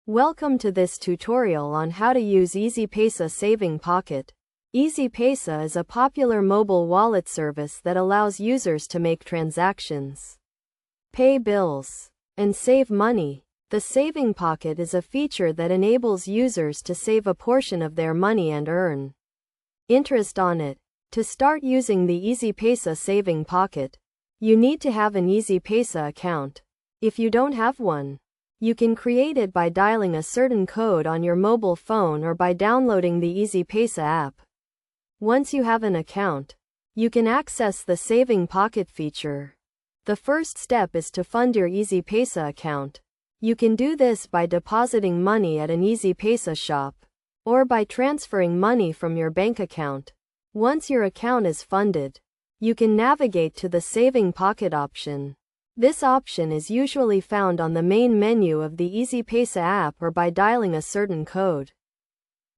Welcome to this tutorial on how to use EasyPesa Saving Pocket. EasyPesa is a popular mobile wallet service that allows users to make transactions, pay bills, and save money. The Saving Pocket is a feature that enables users to save a portion of their money and earn interest on it. To start using the EasyPesa Saving Pocket, you need to have an EasyPesa account. If you don't have one, you can create it by dialing a certain code on your mobile phone or by downloading the EasyPesa app. Once you have an account, you can access the Saving Pocket feature. The first step is to fund your EasyPesa account. You can do this by depositing money at an EasyPesa shop, or by transferring money from your bank account. Once your account is funded, you can navigate to the Saving Pocket option. This option is usually found on the main menu of the EasyPesa app or by dialing a certain code.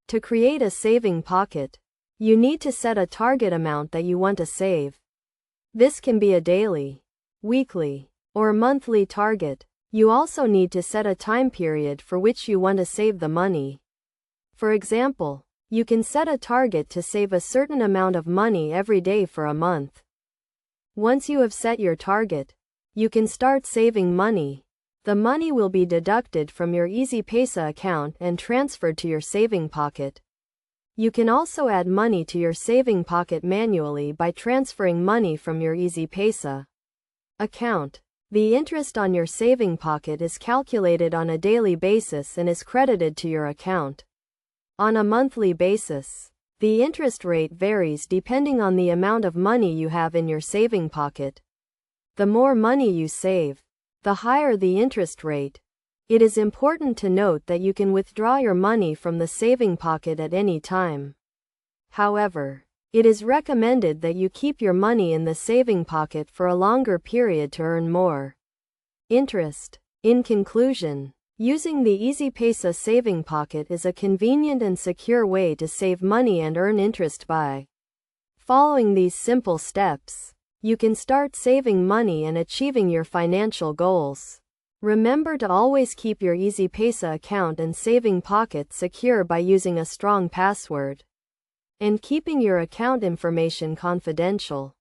To create a saving pocket, you need to set a target amount that you want to save. This can be a daily, weekly, or monthly target. You also need to set a time period for which you want to save the money. For example, you can set a target to save a certain amount of money every day for a month. Once you have set your target, you can start saving money. The money will be deducted from your EasyPesa account and transferred to your saving pocket. You can also add money to your saving pocket manually by transferring money from your EasyPesa account. The interest on your saving pocket is calculated on a daily basis and is credited to your account on a monthly basis. The interest rate varies depending on the amount of money you have in your saving pocket. The more money you save, the higher the interest rate. It is important to note that you can withdraw your money from the saving pocket at any time. However, it is recommended that you keep your money in the saving pocket for a longer period to earn more interest. In conclusion, using the EasyPesa Saving Pocket is a convenient and secure way to save money and earn interest by following these simple steps. You can start saving money and achieving your financial goals. Remember to always keep your EasyPesa account and saving pocket secure by using a strong password and keeping your account information confidential.